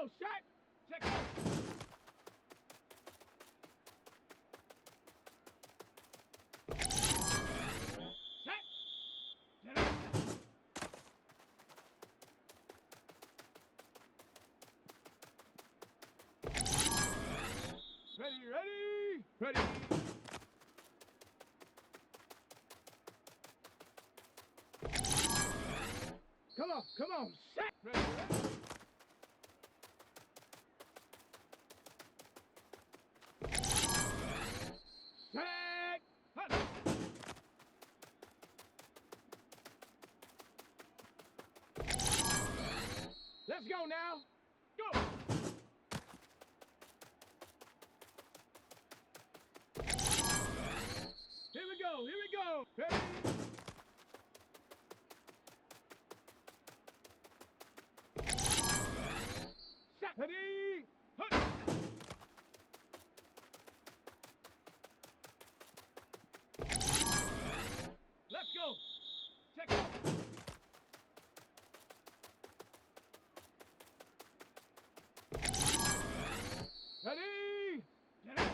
go, shot. Check out. Set. Get up. Ready. Come on, set. Ready. Set. Hut. Let's go now. Go. Here we go. Ready? Set. Ready? Hut. Let's go. Check out. Ready? Get up.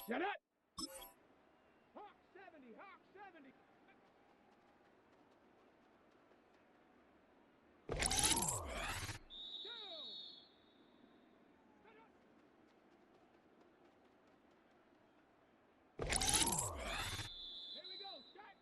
Shut up! Hawk 70, Hawk 70. Here we go, shot.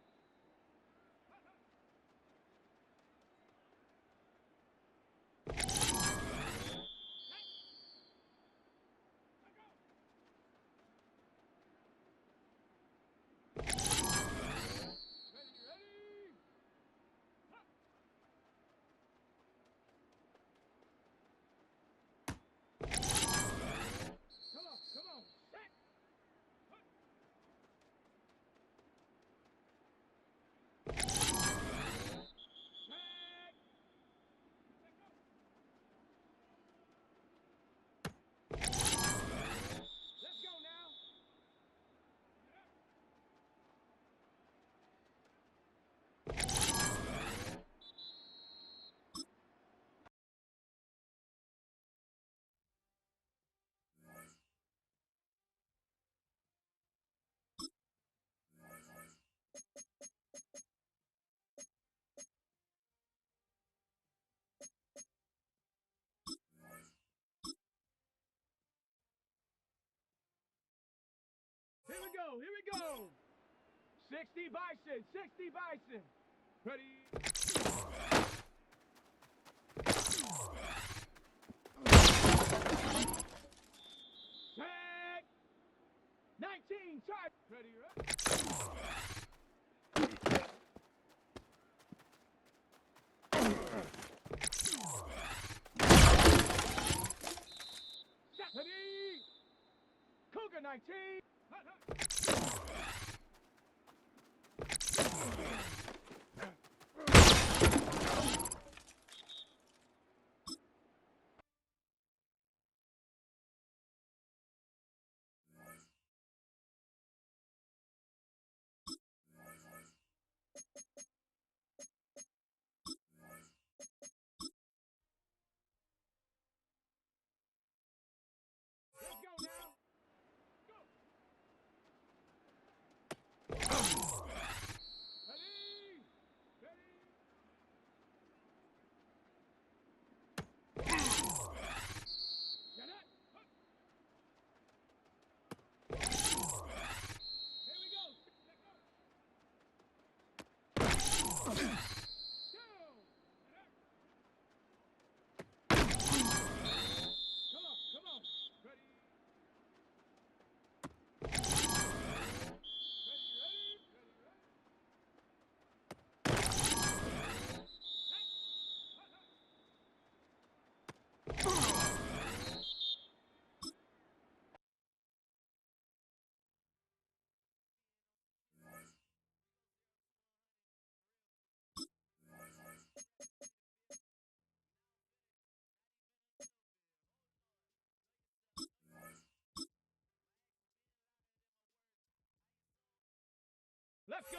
Come on, set. Let's go now. Here we go. 60 Bison. Ready? Set. 19, charge. Ready? Ready? Cougar 19.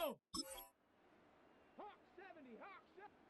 go. Hawk 70, Hawk 70.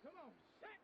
Come on, set.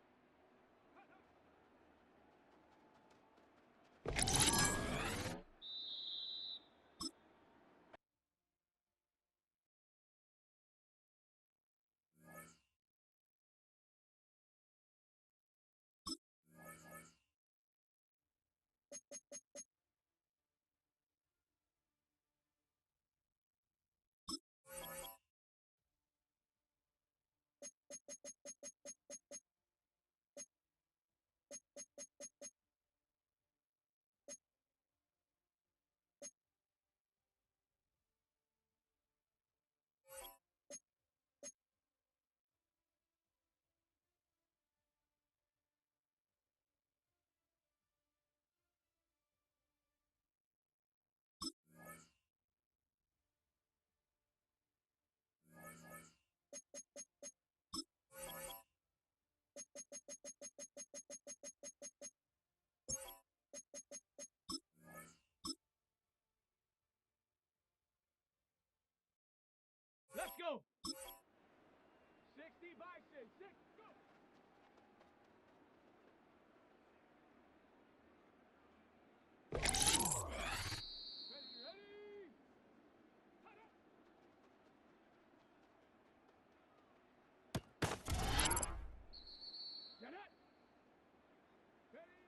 Let's go. 60 by 6. Go. Ready, ready. Get it. Ready.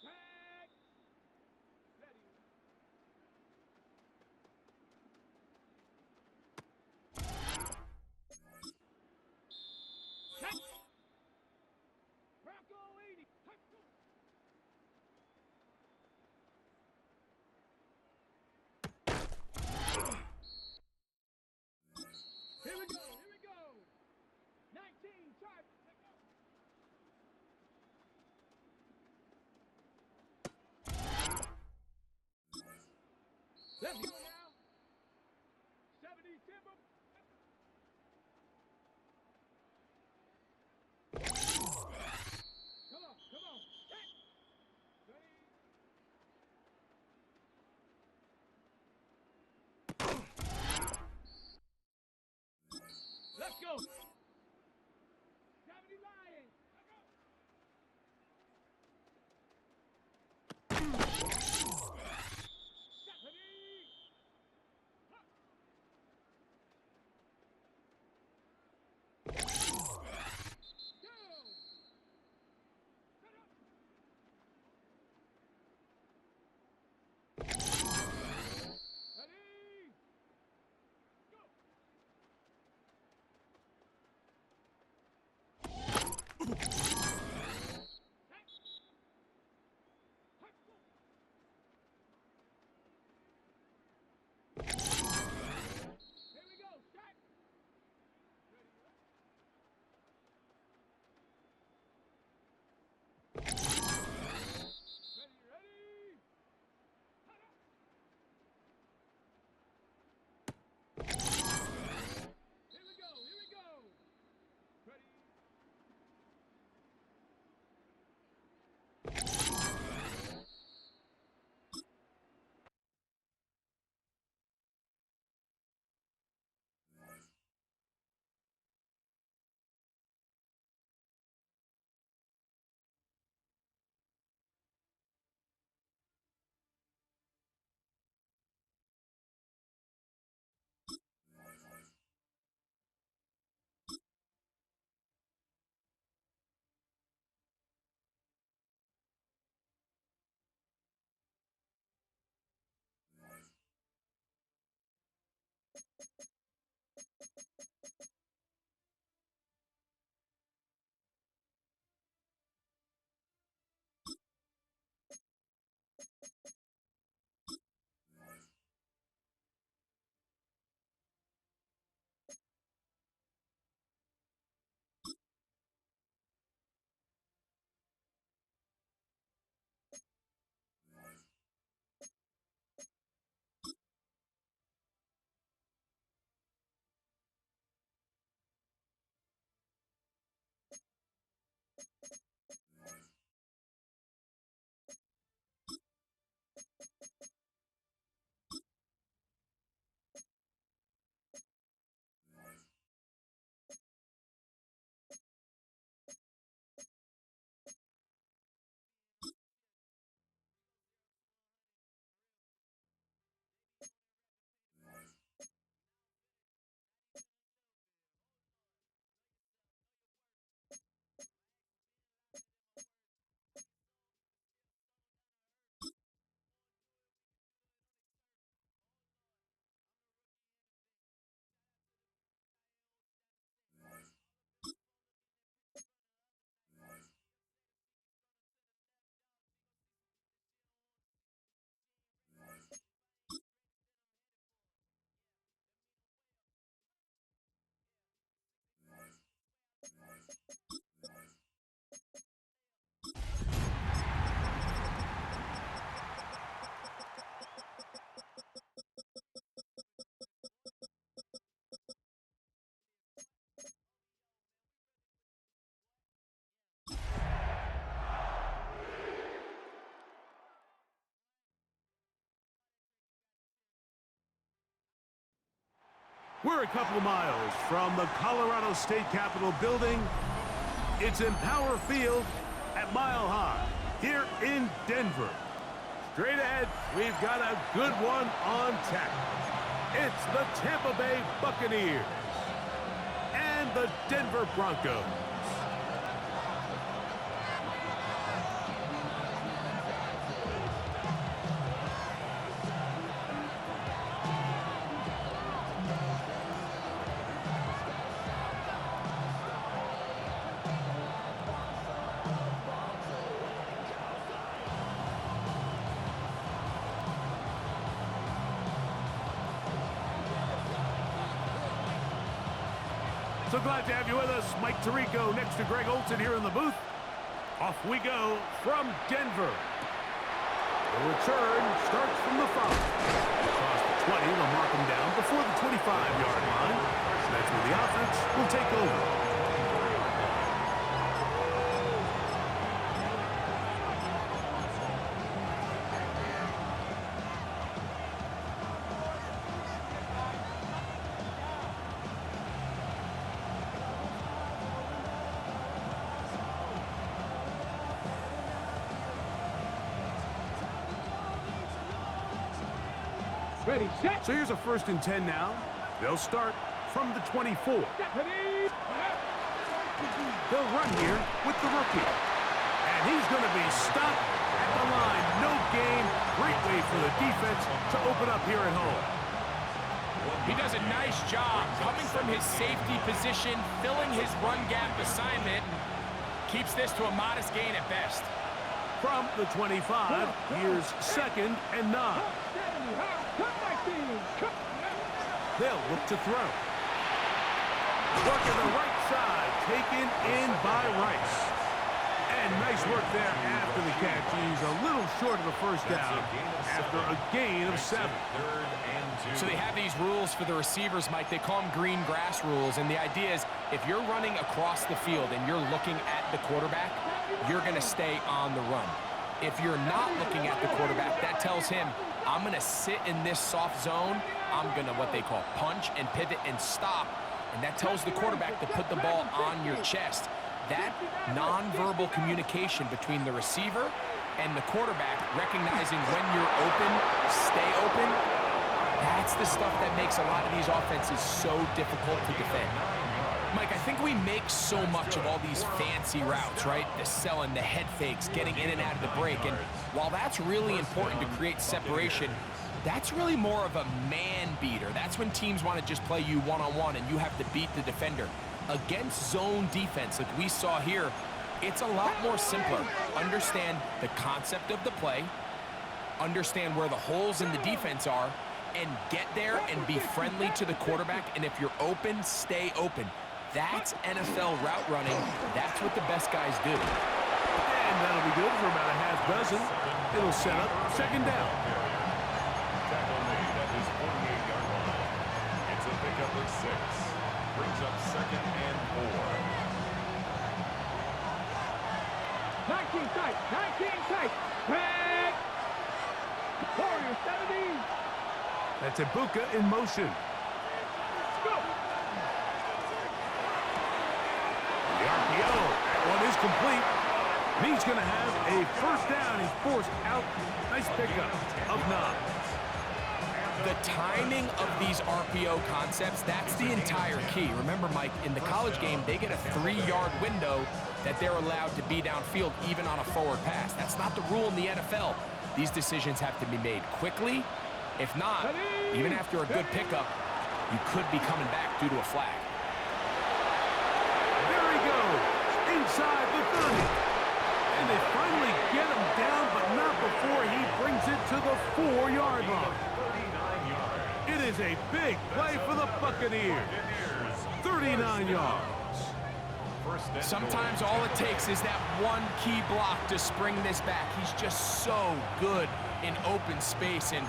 Tag. Ready. Set. Bronco 80. Here we go. Here we go. 19 charge. Let's go now. 70 timber. Come on, come on. Set. Ready. Let's go. 70 Lions. Set. Ready. We're a couple of miles from the Colorado State Capitol building. It's in Power Field at Mile High here in Denver. Straight ahead, we've got a good one on tap. It's the Tampa Bay Buccaneers and the Denver Broncos. So glad to have you with us. Mike Tirico next to Greg Olson here in the booth. Off we go from Denver. The return starts from the 5. Across the 20, they'll mark him down before the 25-yard line. That's where the offense will take over. Ready, set. So here's a 1st and 10 now. They'll start from the 24. They'll run here with the rookie. And he's going to be stopped at the line. No gain. Great way for the defense to open up here at home. He does a nice job coming from his safety position, filling his run gap assignment. Keeps this to a modest gain at best. From the 25, here's 2nd and 9. They'll look to throw. Working the right side, taken in by Rice. And nice work there after the catch. He's a little short of the 1st down after a gain of 7. So they have these rules for the receivers, Mike. They call them green grass rules. And the idea is if you're running across the field and you're looking at the quarterback, you're going to stay on the run. If you're not looking at the quarterback, that tells him, I'm going to sit in this soft zone. I'm going to what they call punch and pivot and stop. And that tells the quarterback to put the ball on your chest. That nonverbal communication between the receiver and the quarterback, recognizing when you're open, stay open, that's the stuff that makes a lot of these offenses so difficult to defend. Mike, I think we make so much of all these fancy routes, right? The selling, the head fakes, getting in and out of the break. And while that's really important to create separation, that's really more of a man beater. That's when teams want to just play you one-on-one and you have to beat the defender. Against zone defense, like we saw here, it's a lot more simpler. Understand the concept of the play, understand where the holes in the defense are, and get there and be friendly to the quarterback. And if you're open, stay open. That's NFL route running. That's what the best guys do. And that'll be good for about a half dozen. It'll set up 2nd down. Tackle made at his 48-yard line. It's a pickup of 6. Brings up 2nd and 4. 19 tight, 19 tight. Back. Warrior 70. That's Ibuka in motion. Go. The RPO, that one is complete. And he's going to have a 1st down. He's forced out. Nice pickup of 9. The timing of these RPO concepts, that's the entire key. Remember, Mike, in the college game, they get a 3-yard window that they're allowed to be downfield even on a forward pass. That's not the rule in the NFL. These decisions have to be made quickly. If not, even after a good pickup, you could be coming back due to a flag. There he goes, inside the 30. And they finally get him down, but not before he brings it to the 4-yard line. It is a big play for the Buccaneers. 39 yards. Sometimes all it takes is that one key block to spring this back. He's just so good in open space. And,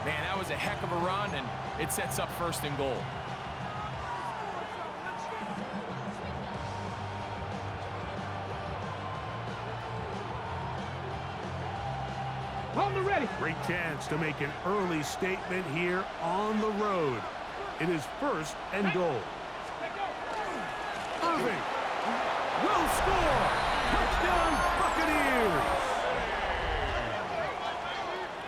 man, that was a heck of a run, and it sets up 1st and goal. On the ready. Great chance to make an early statement here on the road. It is first and goal. Irving will score. Touchdown, Buccaneers.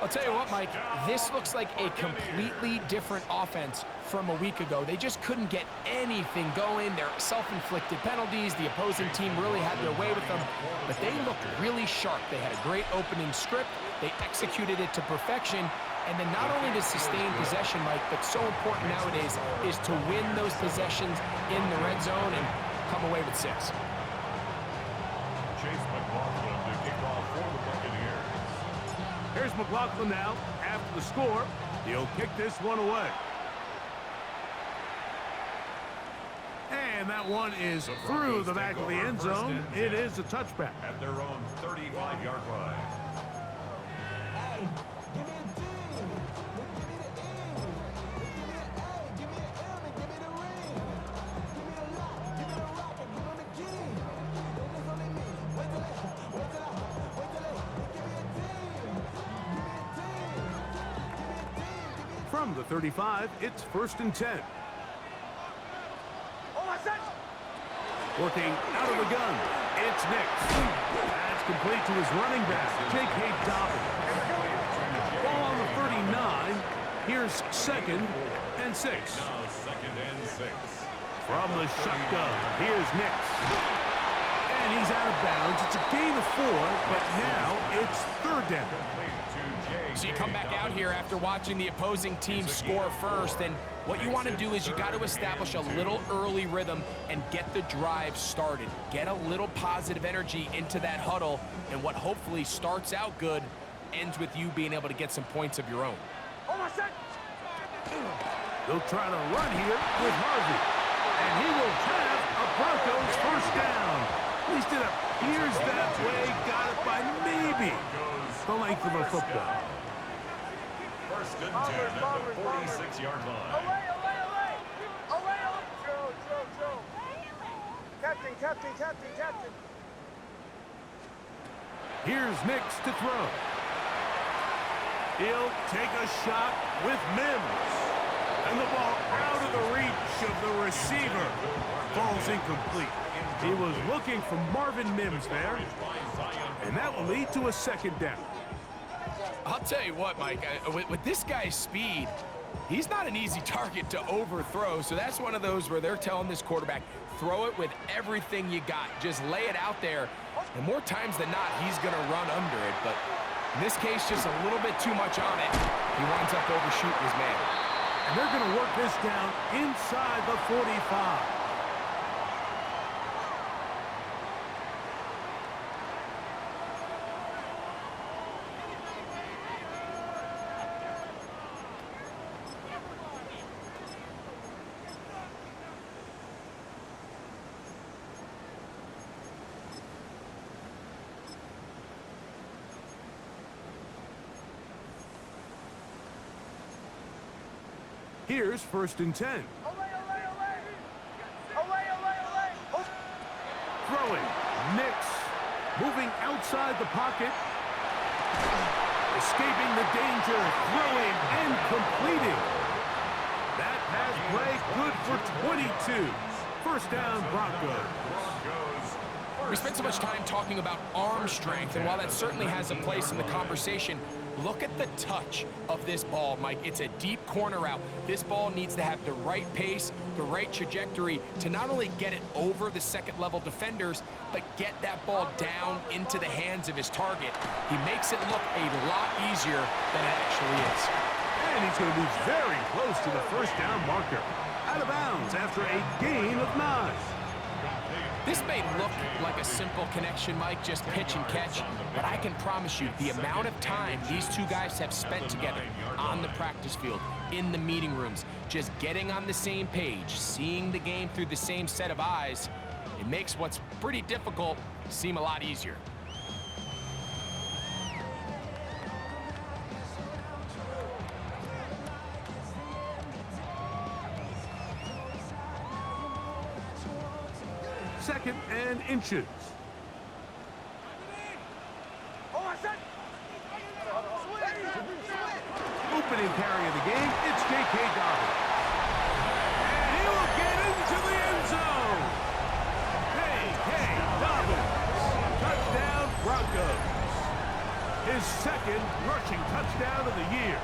I'll tell you what, Mike, this looks like a completely different offense from a week ago. They just couldn't get anything going. Their self-inflicted penalties, the opposing team really had their way with them, but they looked really sharp. They had a great opening script. They executed it to perfection. And then not only to sustain possession, Mike, but so important nowadays is to win those possessions in the red zone and come away with 6. Chase McLaughlin to kick off for the Buccaneers. Here's McLaughlin now. After the score, he'll kick this one away. And that one is through the back of the end zone. It is a touchback. At their own 35-yard line. From the 35, it's first and 10. Working out of the gun, it's Nix. That's complete to his running back, J.K. Dobbins. Ball on the 39. Here's second and 6. Now second and 6. From the shotgun, here's Nix. And he's out of bounds. It's a gain of 4, but now it's third down. So you come back out here after watching the opposing team score first, and what you want to do is you got to establish a little early rhythm and get the drive started. Get a little positive energy into that huddle, and what hopefully starts out good ends with you being able to get some points of your own. They'll try to run here with Harvey, and he will have a Broncos first down. At least it appears that way. Got it by maybe the length of a football. First and 10 at the 46-yard line. Captain. Here's Nix to throw. He'll take a shot with Mims. And the ball out of the reach of the receiver. Falls incomplete. He was looking for Marvin Mims there. And that will lead to a second down. I'll tell you what, Mike, with this guy's speed, he's not an easy target to overthrow. So that's one of those where they're telling this quarterback, throw it with everything you got. Just lay it out there. And more times than not, he's going to run under it. But in this case, just a little bit too much on it. He winds up overshooting his man. And they're going to work this down inside the 45. Here's first and 10. Throwing. Nix. Moving outside the pocket. Escaping the danger. Throwing and completing. That pass play good for 22. First down, Broncos. We spent so much time talking about arm strength, and while that certainly has a place in the conversation, look at the touch of this ball, Mike. It's a deep corner route. This ball needs to have the right pace, the right trajectory to not only get it over the second-level defenders, but get that ball down into the hands of his target. He makes it look a lot easier than it actually is. And he's going to be very close to the first down marker. Out of bounds after a gain of 9. This may look like a simple connection, Mike, just pitch and catch, but I can promise you the amount of time these two guys have spent together on the practice field, in the meeting rooms, just getting on the same page, seeing the game through the same set of eyes, it makes what's pretty difficult seem a lot easier. Second and inches. Opening carry of the game, it's J.K. Dobbins. his second rushing touchdown of the year.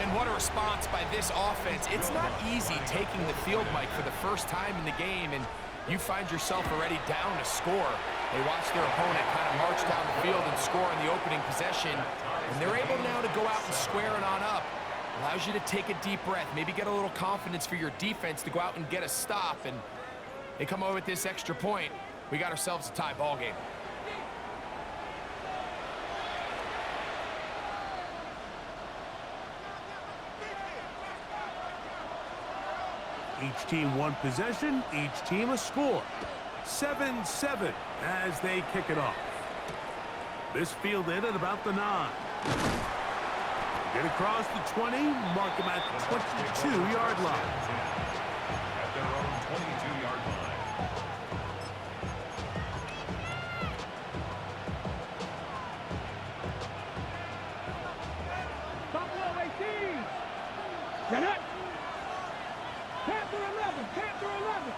And what a response by this offense. It's not easy taking the field, Mike, for the first time in the game, and you find yourself already down to score. They watch their opponent kind of march down the field and score in the opening possession, and they're able now to go out and square it on up. Allows you to take a deep breath, maybe get a little confidence for your defense to go out and get a stop, and they come over with this extra point. We got ourselves a tie ball game. Each team one possession, each team a score. 7-7 as they kick it off. This fielded at about the 9. Get across the 20, mark them at the 22-yard line. At their own 22-yard line. Buffalo 18. Get it. Panther 11. Panther 11.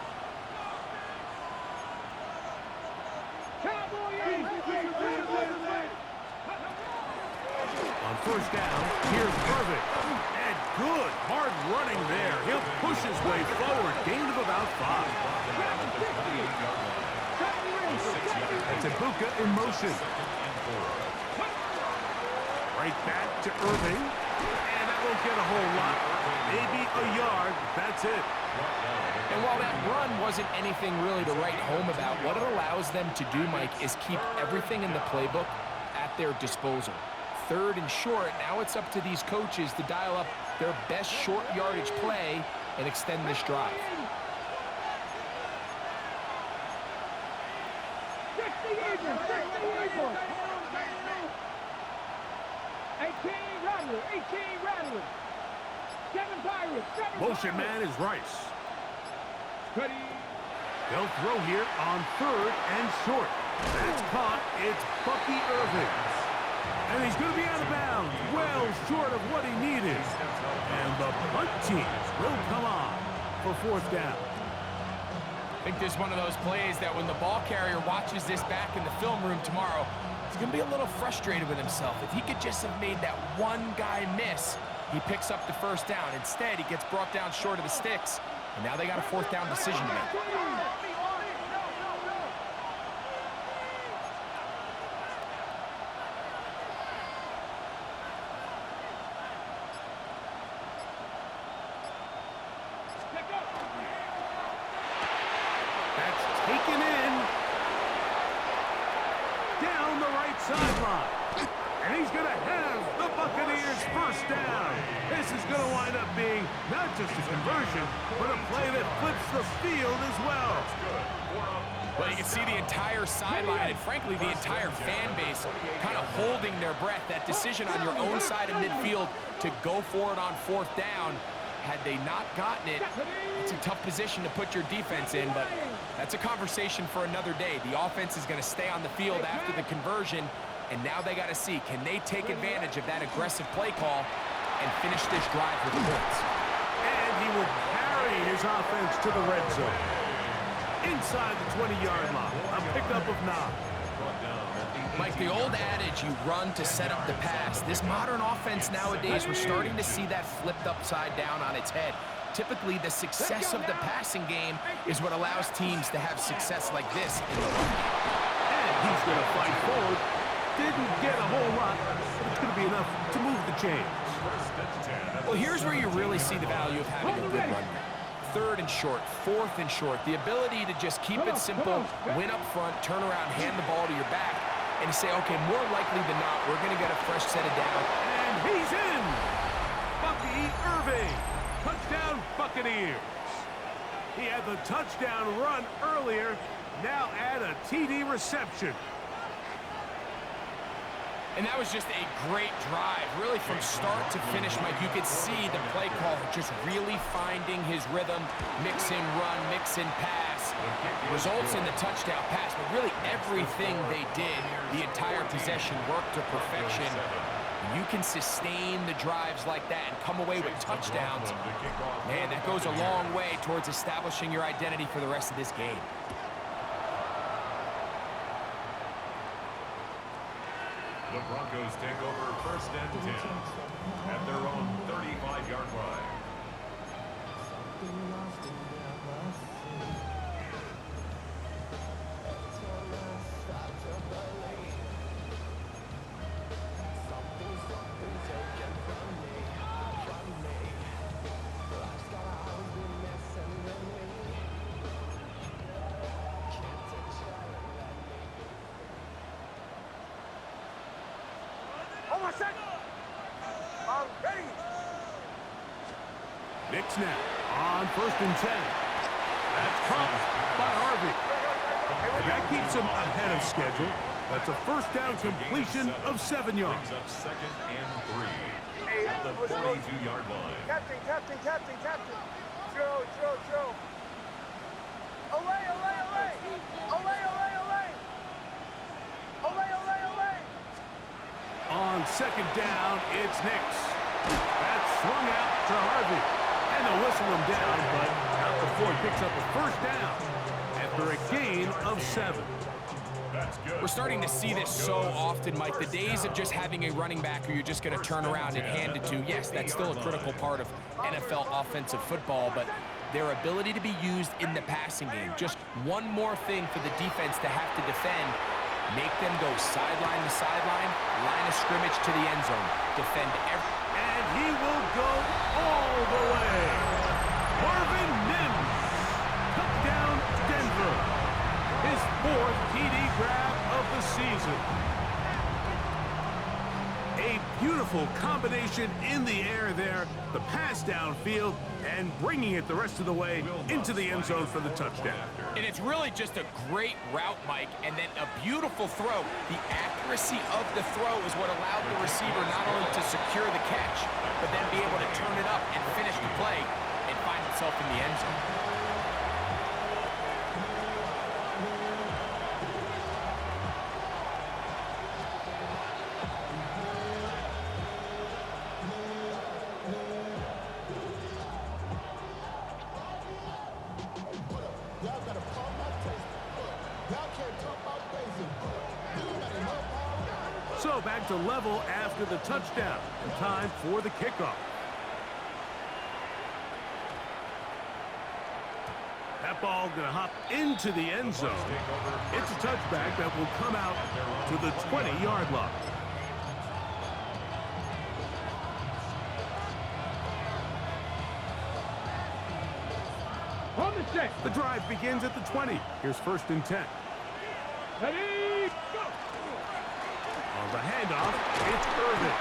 Cowboy 8. On first down, here's Irvin. And good, hard running there. He'll push his way forward. Gain of about 5. That's Ibuka in motion. Right back to Irving. And that won't get a whole lot. Maybe a yard. That's it. And while that run wasn't anything really to write home about, what it allows them to do, Mike, is keep everything in the playbook at their disposal. 3rd and short, now it's up to these coaches to dial up their best short yardage play and extend this drive. 60 Eagles. 18 Rattlers. 18 Rattlers. 7 Pirates. 7 Motion Pirates. man is Rice. Ready. They'll throw here on 3rd and short. That's caught. It's Bucky Irving. And he's going to be out of bounds, well short of what he needed. And the punt team will come on for 4th down. I think this is one of those plays that when the ball carrier watches this back in the film room tomorrow, he's going to be a little frustrated with himself. If he could just have made that one guy miss, he picks up the 1st down. Instead, he gets brought down short of the sticks, and now they got a 4th down decision to make. That's taken in. Down the right sideline. And he's going to have the Buccaneers 1st down. This is going to wind up being not just a conversion, but a play that flips the field as well. Well, you can see the entire sideline and, frankly, the entire fan base kind of holding their breath. That decision on your own side of midfield to go for it on 4th down, had they not gotten it, it's a tough position to put your defense in, but that's a conversation for another day. The offense is going to stay on the field after the conversion, and now they got to see, can they take advantage of that aggressive play call and finish this drive with points? And he will carry his offense to the red zone. Inside the 20-yard line, a pickup of 9. Mike, the old adage, you run to set up the pass. This modern offense nowadays, we're starting to see that flipped upside down on its head. Typically, the success of the passing game is what allows teams to have success like this in the run. And he's going to fight forward. Didn't get a whole lot, but it's going to be enough to move the chains. Well, here's where you really see the value of having a good run. 3rd and short, 4th and short. The ability to just keep it simple, win up front, turn around, hand the ball to your back, and say, okay, more likely than not, we're going to get a fresh set of down. And he's in! Bucky Irving! Touchdown Buccaneers! He had the touchdown run earlier, now add a TD reception. And that was just a great drive, really from start to finish, Mike. You could see the play call just really finding his rhythm, mix in run, mix in pass. Results in the touchdown pass, but really everything they did, the entire possession worked to perfection. You can sustain the drives like that and come away with touchdowns. Man, that goes a long way towards establishing your identity for the rest of this game. The Broncos take over first and 10 at their own 35-yard line. Nick snap on first and 10. That's caught by Harvey. That keeps him ahead of schedule. That's a first down completion of 7 yards. Brings up second and 3 at the 42-yard line. Captain. Joe. Olay. On second down, it's Nix. That's swung out to Harvey. And they'll whistle him down, but not before he picks up a first down after a gain of 7. We're starting to see this so often, Mike. The days of just having a running back who you're just going to turn around and hand it to, yes, that's still a critical part of NFL offensive football, but their ability to be used in the passing game. Just one more thing for the defense to have to defend. Make them go sideline to sideline, line of scrimmage to the end zone. Defend every... And he will go all the way. Marvin Mims. Touchdown, Denver. His 4th TD grab of the season. A beautiful combination in the air there. The pass downfield and bringing it the rest of the way into the end zone for the touchdown. And it's really just a great route, Mike, and then a beautiful throw. The accuracy of the throw is what allowed the receiver not only to secure the catch, but then be able to turn it up and finish the play and find himself in the end zone. So back to level after the touchdown. And time for the kickoff. That ball going to hop into the end zone. It's a touchback that will come out to the 20-yard line. On the set. The drive begins at the 20. Here's first and 10. Ready, go. On the handoff, it's Irvin.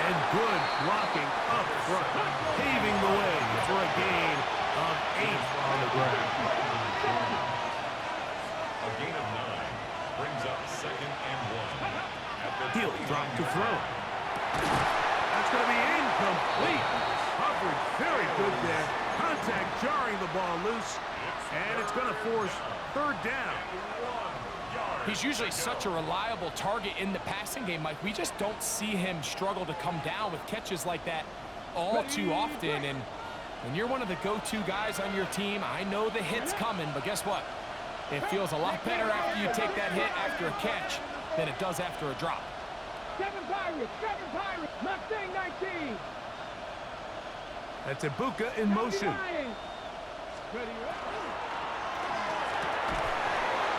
And good blocking up front, paving the way for a gain of 8 on the ground. A gain of 9 brings up second and 1. He'll drop to throw. That's going to be incomplete. Coverage very good there. Contact jarring the ball loose. And it's going to force third down. He's usually such a reliable target in the passing game, Mike. We just don't see him struggle to come down with catches like that all too often. And when you're one of the go-to guys on your team, I know the hit's coming, but guess what? It feels a lot better after you take that hit after a catch than it does after a drop. 7 Pirates, Mustang 19. That's Ibuka in motion. Ready,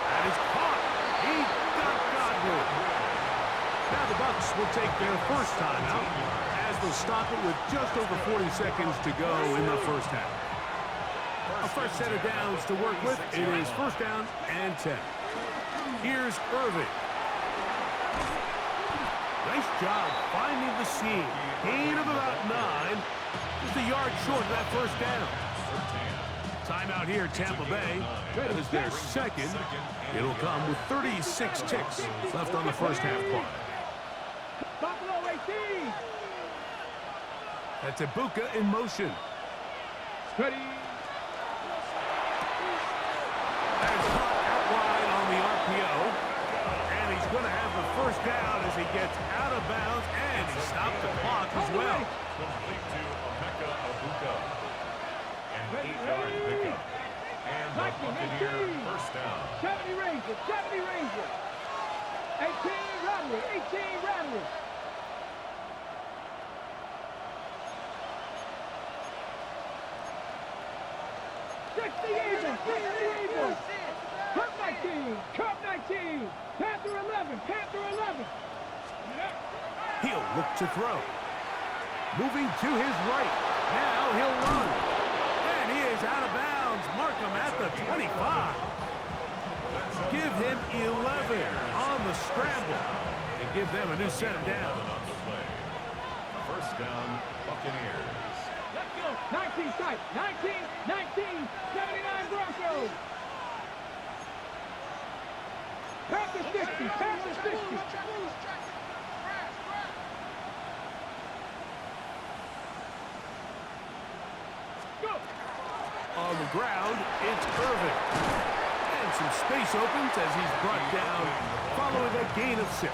That is caught. He got Godwin. Now the Bucs will take their first time out as they'll stop it with just over 40 seconds to go in the first half. A fresh set of downs to work with. It is first down and 10. Here's Irving. Nice job finding the seam. Gain of about 9. Just a yard short of that first down. Timeout here, Tampa Bay. That is their second. It'll come with 36 ticks left on the first half clock. Buffalo 18. That's Ibuka in motion. Ready. That is caught out wide on the RPO. And he's going to have the first down as he gets out of bounds. And he stopped the clock as well. Complete to Emeka Ibuka. An 8-yard pickup. And the Buccaneer first down. 70 Rangers. 18, Radley. 18, Radley. Cup 19, Cup 19, Panther 11, Panther 11. He'll look to throw. Moving to his right. Now he'll run. And he is out of bounds. Mark him at the 25. Give him 11 on the scramble. And give them a new set of down. First down, Buccaneers. Let's go. 19 strike. 19, 19, 79 Broncos. Panther 60, Panther 60. Go. On the ground, it's Irvin. And some space opens as he's brought down following a gain of 6.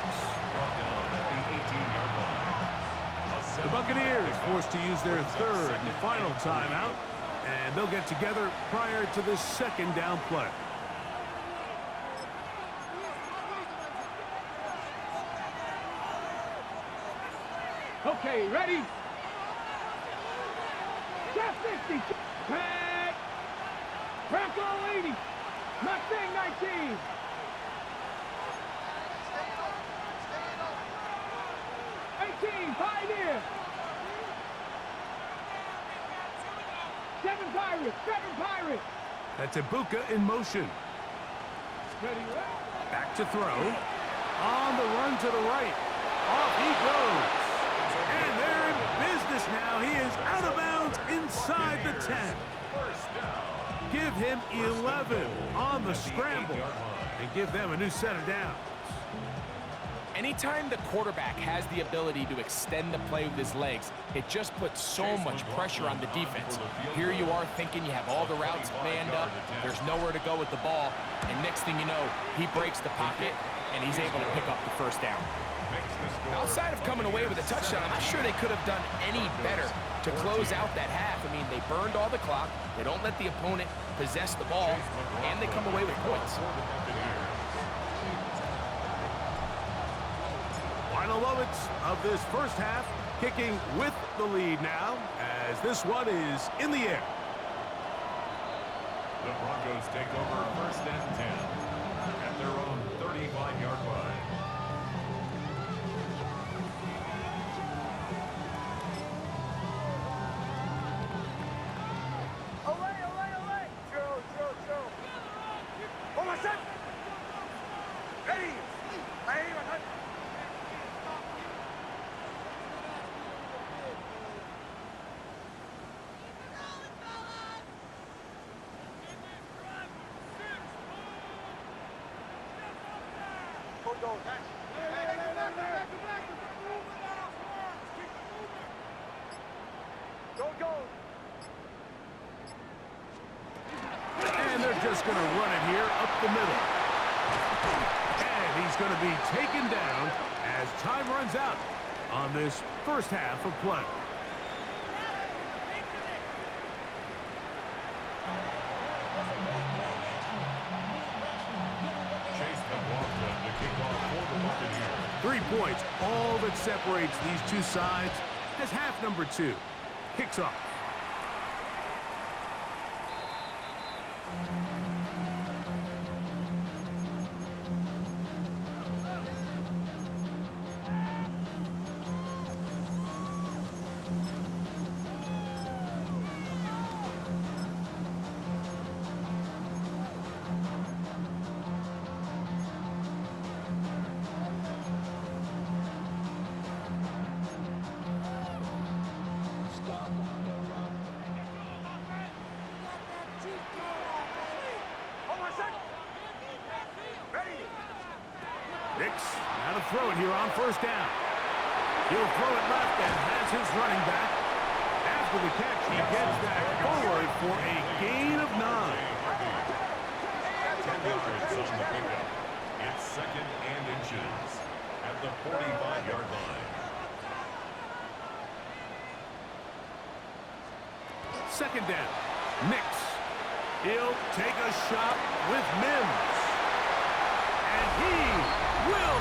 The Buccaneers forced to use their third and final timeout, and they'll get together prior to the second down play. Okay, ready? Shot 60. Back. Bronco 80. Mustang 19. Pioneer. 7 Pirates. 7 Pirates. That's Ibuka in motion. Ready, Back to throw. On the run to the right. Off he goes. And they're in business now. He is out of bounds inside the 10. Give him 11 on the scramble. And give them a new set of downs. Anytime the quarterback has the ability to extend the play with his legs, it just puts so much pressure on the defense. Here you are thinking you have all the routes manned up, there's nowhere to go with the ball, and next thing you know, he breaks the pocket, and he's able to pick up the first down. Outside of coming away with a touchdown, I'm not sure they could have done any better to close out that half. I mean, they burned all the clock, they don't let the opponent possess the ball, and they come away with points. Final moments of this first half, kicking with the lead now, as this one is in the air. The Broncos take over first and 10 at their own 35-yard line. And they're just going to run it here up the middle. And he's going to be taken down as time runs out on this first half of play. Chase McLaughlin to kick off for the Buccaneers. 3 points, all that separates these two sides as half number 2 kicks off. Now to throw it here on first down. He'll throw it left and has his running back. After the catch, he gets that forward for a gain of 9. 10 yards on the pickup. It's second and inches at the 45-yard line. Second down. Nix. He'll take a shot with Mims. And he will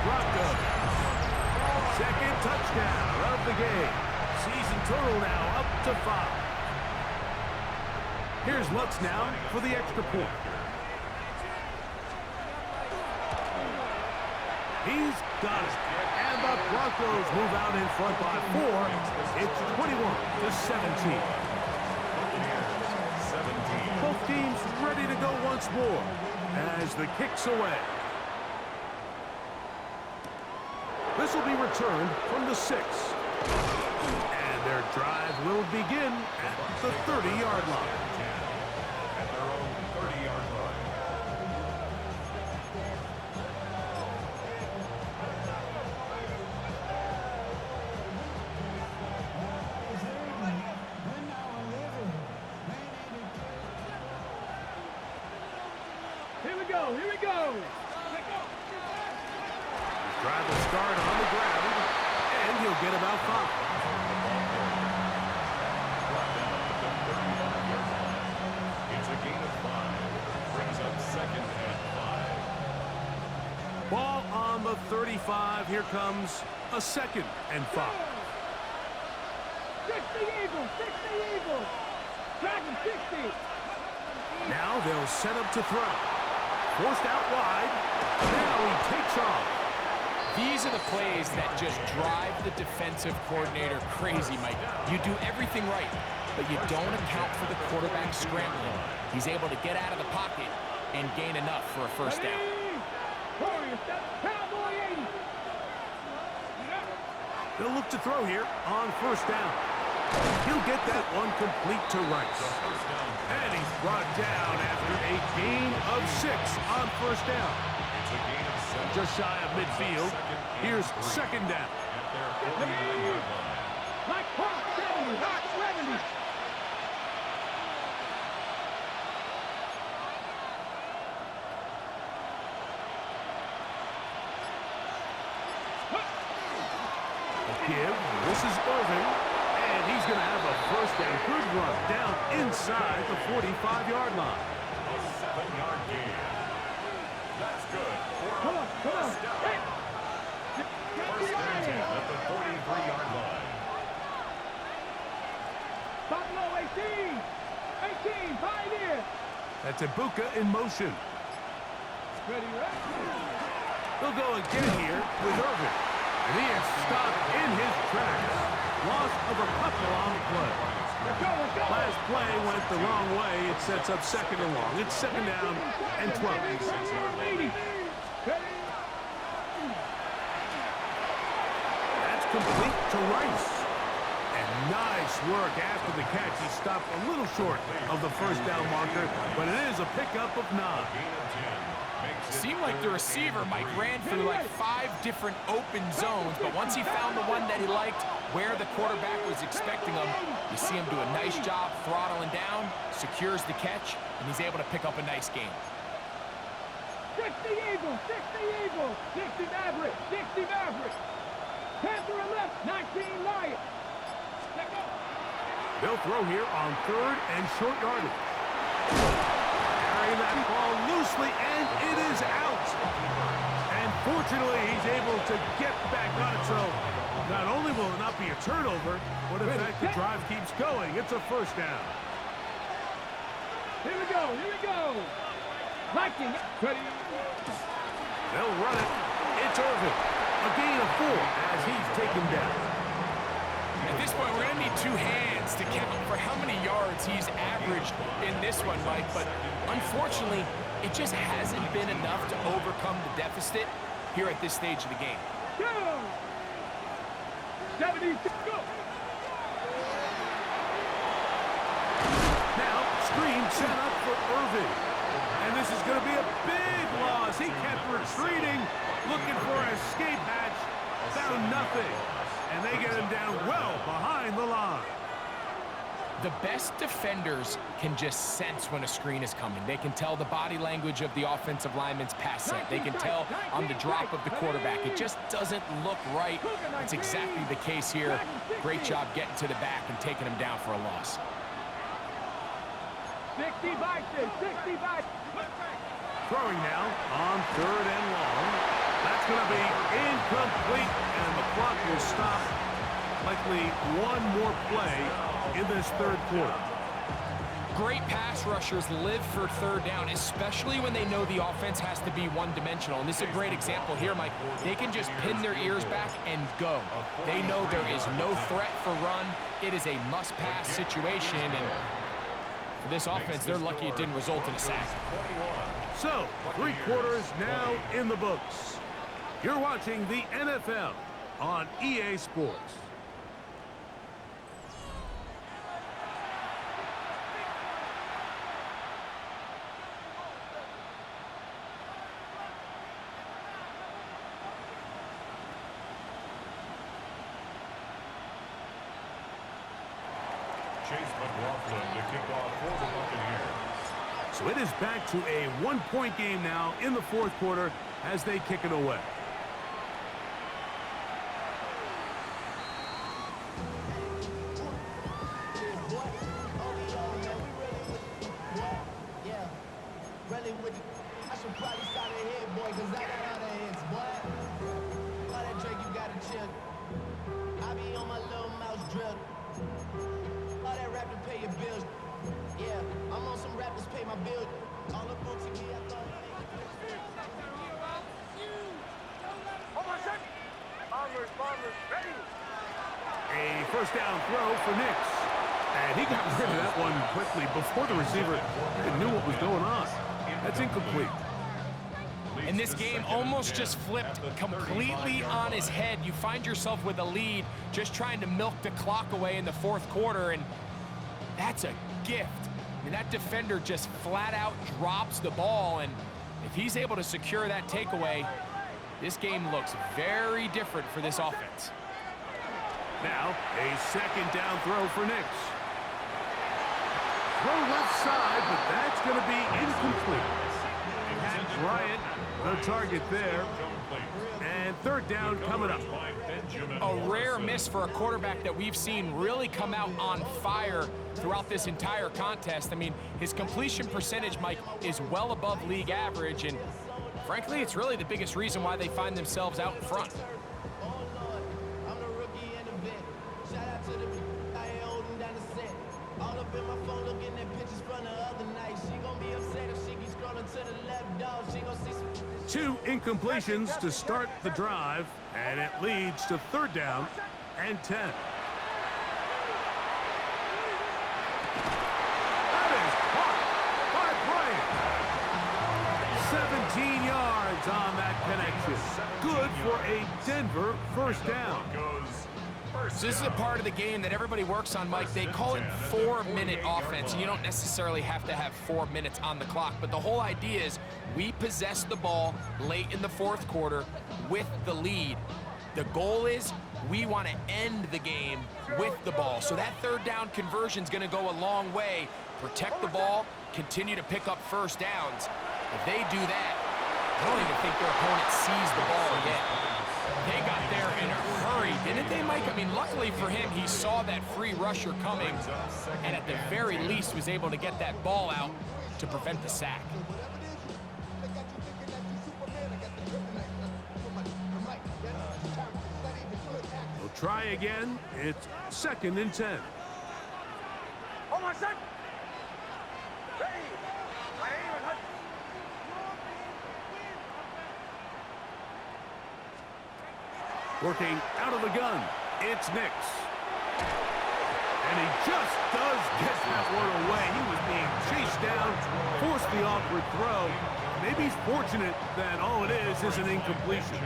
Broncos. Second touchdown of the game. Season total now up to 5. Here's Lutz now for the extra point. He's got it. And the Broncos move out in front by 4. It's 21-17. Both teams ready to go once more as the kick's away. This will be returned from the 6. And their drive will begin at the 30-yard line. At their own 30-yard line. Here we go. Here we go. Drive will start on the ground, and he'll get about 5. Brought down at the 35-yard line. It's a gain of 5. Brings up second and 5. Ball on the 35. Here comes a second and 5. 60 Eagles. 60 Eagles. Dragon 60. Now they'll set up to throw. Forced out wide. Now he takes off. These are the plays that just drive the defensive coordinator crazy, Mike. You do everything right, but you don't account for the quarterback scrambling. He's able to get out of the pocket and gain enough for a first down. Cowboy 80. They'll look to throw here on first down. He'll get that one complete to Rice. And he's brought down after a gain of 6 on first down. It's a gain of 7. Just shy of midfield. Here's second down. At their 49-yard line. Like Park 70. Hot 70. Give. This is Irvin. And he's going to have a first and good run down inside the 45-yard line. A 7-yard gain. That's good. Come on. First down. Hey. First and 10 at the 43-yard line. Buffalo 18. 18. Pioneer. That's Ibuka in motion. Ready, right? They'll go again here with Irvin. And he is stopped in his tracks. Loss of a couple on the play. Let's go. Last play went the wrong way. It sets up second and long. It's second down and 12. 80. Ready? That's complete to Rice. And nice work after the catch. He stopped a little short of the first down marker, but it is a pickup of 9. Gain of 10. Seemed like the receiver, Mike, ran through like 5 different open zones, but once he found the one that he liked, where the quarterback was expecting him, you see him do a nice job throttling down, secures the catch, and he's able to pick up a nice gain. 60 Eagles. 60 Eagles. 60 Maverick. 60 Maverick. Panther left. 19 Lions. Let's go. They'll throw here on third and short yardage. Carrying that ball loosely, and it is out. And fortunately, he's able to get back on it, so not only will it not be a turnover, but in fact, the drive keeps going. It's a first down. Here we go. Here we go. Viking. Ready? They'll run it. It's Irvin. A gain of 4 as he's taken down. At this point, we're going to need 2 hands to count for how many yards he's averaged in this one, Mike. But unfortunately, it just hasn't been enough to overcome the deficit here at this stage of the game. Go. 70. Go. Now, screen set up for Irvin. And this is going to be a big loss. He kept retreating, looking for an escape hatch. Found nothing. And they get him down well behind the line. The best defenders can just sense when a screen is coming. They can tell the body language of the offensive lineman's pass set. They can tell on the drop of the quarterback. It just doesn't look right. It's exactly the case here. Great job getting to the back and taking him down for a loss. 60 Bison. 60 Bison. Throwing now on third and long. That's going to be incomplete, and the clock will stop. Likely one more play in this third quarter. Great pass rushers live for third down, especially when they know the offense has to be one-dimensional. And this is a great example here, Mike. They can just pin their ears back and go. They know there is no threat for run. It is a must-pass situation, and for this offense, they're lucky it didn't result in a sack. So, 3 quarters now in the books. You're watching the NFL on EA Sports. So it is back to a 1-point game now in the fourth quarter as they kick it away. A first down throw for Nix. And he got rid of that one quickly before the receiver even knew what was going on. That's incomplete. And this game almost just flipped completely on his head. You find yourself with a lead, just trying to milk the clock away in the fourth quarter, and that's a gift. I mean, that defender just flat out drops the ball, and if he's able to secure that takeaway, this game looks very different for this offense. Now, a second down throw for Nix. Throw left side, but that's going to be incomplete. And Bryant, the target there. And third down coming up. A rare miss for a quarterback that we've seen really come out on fire throughout this entire contest. I mean, his completion percentage, Mike, is well above league average, and frankly, it's really the biggest reason why they find themselves out in front. Two incompletions to start the drive, and it leads to third down and 10. That is caught by Bryant. 17 yards on that connection. Good for a Denver first down. So this is a part of the game that everybody works on, Mike. They call it 4-minute offense, and you don't necessarily have to have 4 minutes on the clock, but the whole idea is we possess the ball late in the fourth quarter with the lead. The goal is we want to end the game with the ball. So that third down conversion is going to go a long way. Protect the ball, continue to pick up first downs. If they do that, I don't even think their opponent sees the ball again. They got there in a hurry, didn't they, Mike? I mean, luckily for him, he saw that free rusher coming, and at the very least was able to get that ball out to prevent the sack. We'll try again. It's 2nd and 10. Working out of the gun, it's Nix. And he just does get that one away. He was being chased down, forced the awkward throw. Maybe he's fortunate that all it is an incompletion.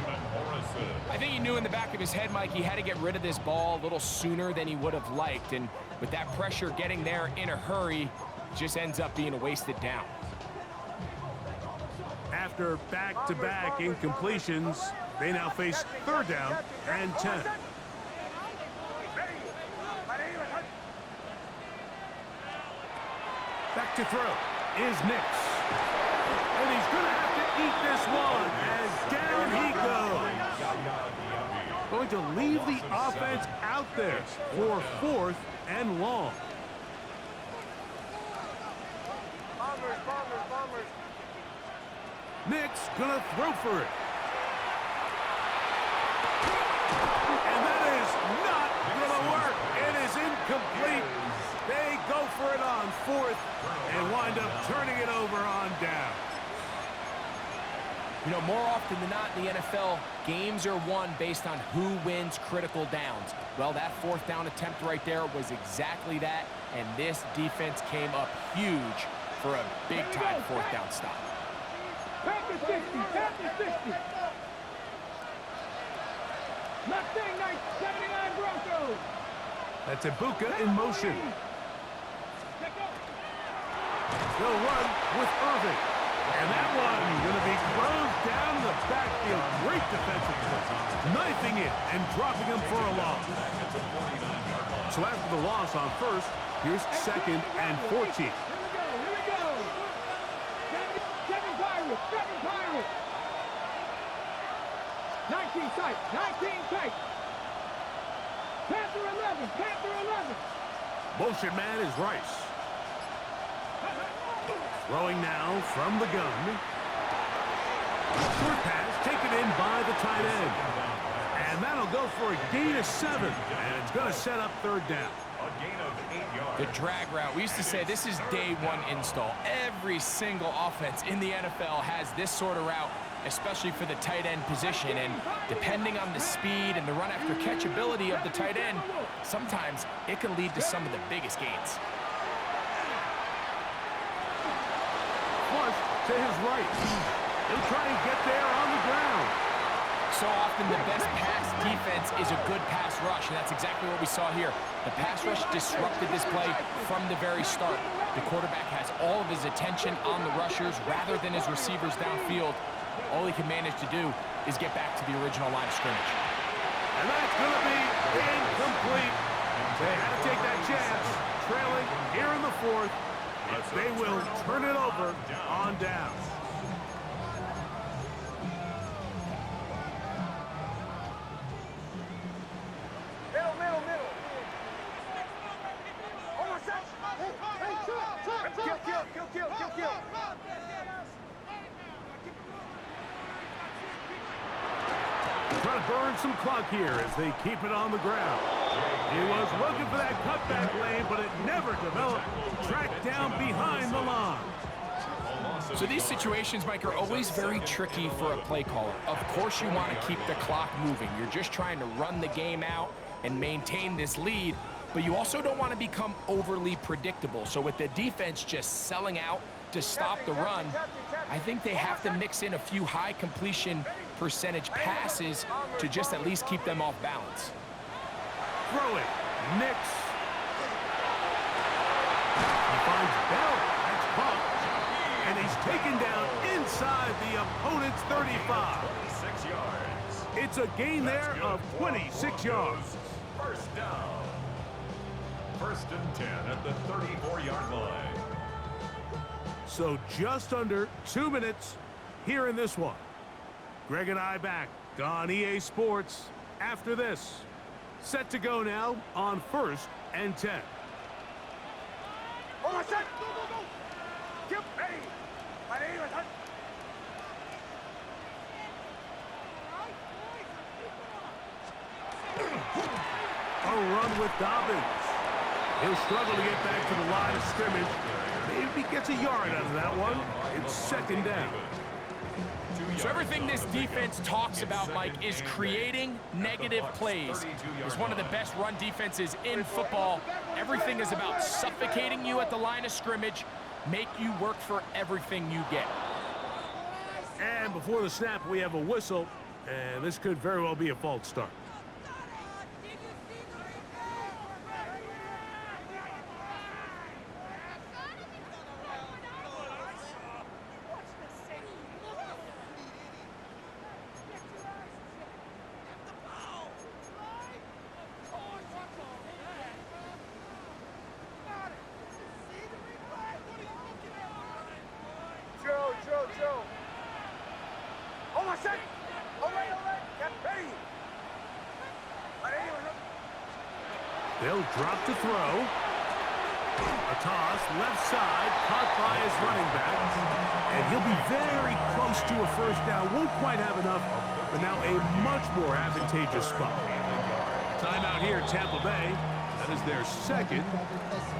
I think he knew in the back of his head, Mike, he had to get rid of this ball a little sooner than he would have liked. And with that pressure getting there in a hurry, it just ends up being a wasted down. After back-to-back incompletions, they now face third down and 10. Back to throw is Nix. And he's going to have to eat this one as down he goes. Going to leave the offense out there for 4th and long. Nix going to throw for it. 4th and wind up turning it over on down. You know, more often than not in the NFL, games are won based on who wins critical downs. Well, that 4th down attempt right there was exactly that, and this defense came up huge for a big-time 4th down stop. Back to 60, back to 60. Mustang 79 Broncos. That's Ibuka in motion. They'll run with Irving. And that one going to be closed down in the backfield. Great defensive play. Knifing it and dropping him for a loss. So after the loss on 1st, here's 2nd and 14. Here we go. Seven Pirates. 19 tight, 19 tight. Panther 11. Motion man is Rice. Throwing now from the gun. Short pass taken in by the tight end. And that'll go for a gain of 7. And it's going to set up 3rd down. A gain of 8 yards. The drag route. We used to say this is day 1 install. Every single offense in the NFL has this sort of route, especially for the tight end position. And depending on the speed and the run after catch ability of the tight end, sometimes it can lead to some of the biggest gains. Flush to his right. He'll try and get there on the ground. So often the best pass defense is a good pass rush, and that's exactly what we saw here. The pass rush disrupted this play from the very start. The quarterback has all of his attention on the rushers rather than his receivers downfield. All he can manage to do is get back to the original line of scrimmage. And that's going to be incomplete. They had to take that chance, trailing here in the 4th. They will turn it over on down. Middle. Almost out. Kill. Trying to burn some clock here as they keep it on the ground. He was looking for that cutback lane, but it never developed. Tracked down behind the line. So these situations, Mike, are always very tricky for a play caller. Of course you want to keep the clock moving. You're just trying to run the game out and maintain this lead, but you also don't want to become overly predictable. So with the defense just selling out to stop the run, I think they have to mix in a few high completion percentage passes to just at least keep them off balance. Throw it. Nix. He finds Bell. That's caught. And he's taken down inside the opponent's 35. 26 yards. It's a gain there of 26 yards. 1st down. 1st and 10 at the 34-yard line. So just under 2 minutes here in this one. Greg and I back on EA Sports after this. Set to go now on 1st and 10. Almost set. Go. Get ready. My name is Hunt. A run with Dobbins. He'll struggle to get back to the line of scrimmage. Maybe gets a yard out of that one. It's 2nd down. So everything this defense talks about, Mike, is creating negative plays. It's one of the best run defenses in football. Everything is about suffocating you at the line of scrimmage, make you work for everything you get. And before the snap, we have a whistle, and this could very well be a false start. Joe. Almost set. All right. Get ready. They'll drop to throw. A toss, left side, caught by his running back. And he'll be very close to a 1st down. Won't quite have enough, but now a much more advantageous spot. Timeout here, Tampa Bay. That is their second.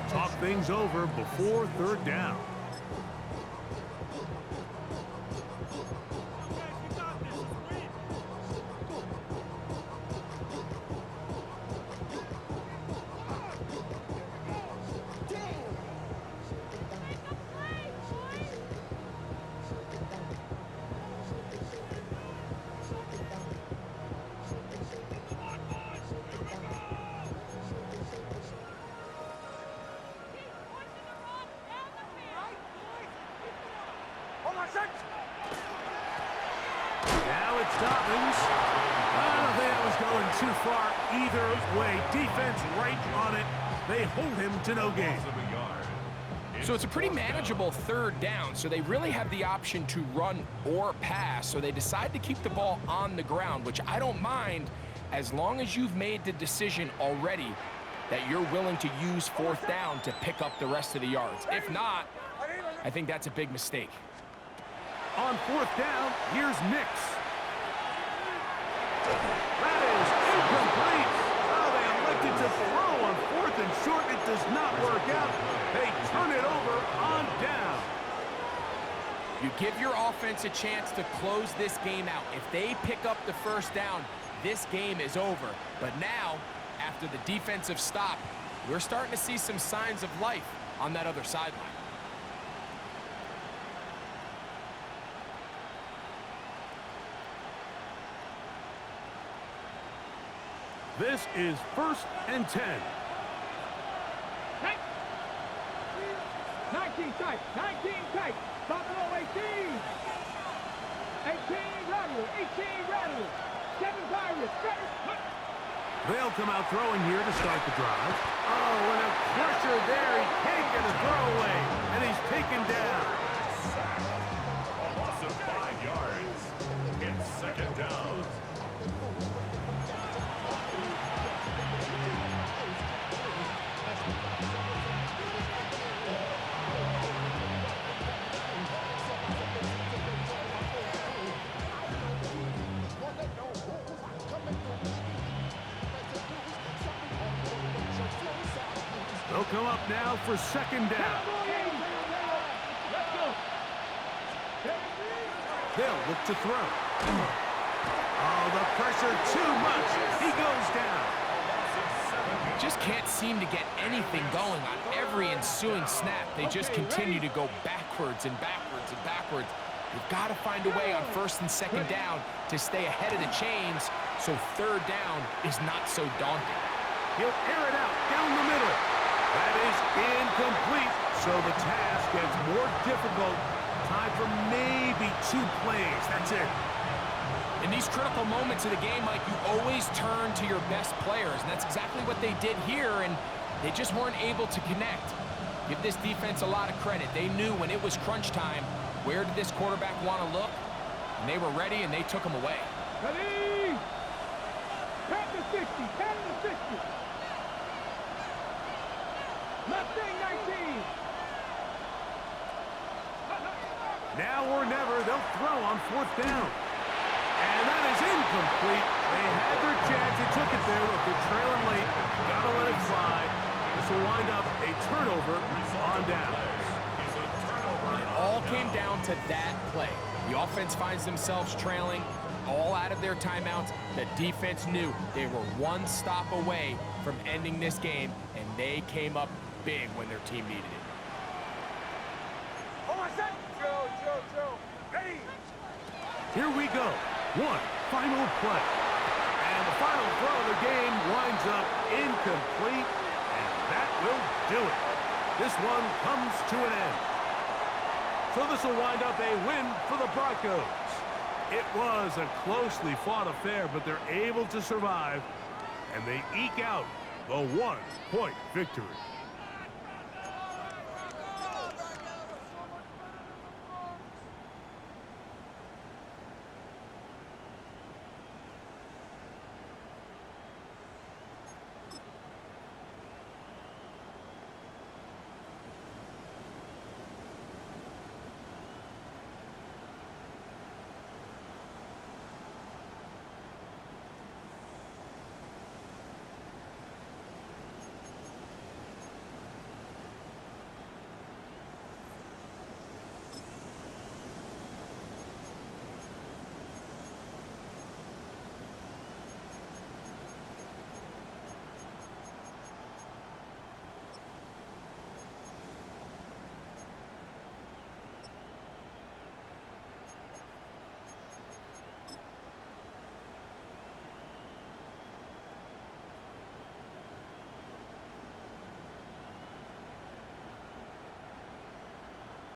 Talk things over before third down. Now it's Dobbins. I don't think that was going too far either way. Defense right on it. They hold him to no gain. So it's a pretty manageable third down, so they really have the option to run or pass, so they decide to keep the ball on the ground, which I don't mind as long as you've made the decision already that you're willing to use fourth down to pick up the rest of the yards. If not, I think that's a big mistake. On fourth down, here's Nix. That is incomplete. Oh, they elected to throw on fourth and short. It does not work out. They turn it over on down. You give your offense a chance to close this game out. If they pick up the first down, this game is over. But now, after the defensive stop, we're starting to see some signs of life on that other sideline. This is 1st and 10. 19 tight, 19 tight. Buffalo 18. 18 rattle, 18 rattle. 7 Pirates, 7. They'll come out throwing here to start the drive. Oh, and a pressure there. He can't get a throw away, and he's taken down. A loss of 5 yards. It's second down. They'll come up now for second down. They'll look to throw. Oh, the pressure too much. He goes down. Just can't seem to get anything going on every ensuing snap. They just continue to go backwards and backwards and backwards. You've got to find a way on first and second down to stay ahead of the chains so third down is not so daunting. He'll air it out down the middle. That is incomplete, so the task gets more difficult. Time for maybe 2 plays. That's it. In these critical moments of the game, Mike, you always turn to your best players, and that's exactly what they did here, and they just weren't able to connect. Give this defense a lot of credit. They knew when it was crunch time, where did this quarterback want to look, and they were ready, and they took him away. Ready? 10 to 60, 10 to 60. Mustang 19. Now or never, they'll throw on fourth down. And that is incomplete. They had their chance. They took it there. Look, they're trailing late. Gotta let it slide. This will wind up a turnover on down. It all came down to that play. The offense finds themselves trailing, all out of their timeouts. The defense knew they were one stop away from ending this game, and they came up big when their team needed it. Joe. Ready? Here we go. One final play. And the final throw of the game winds up incomplete, and that will do it. This one comes to an end. So this will wind up a win for the Broncos. It was a closely fought affair, but they're able to survive, and they eke out the 1-point victory.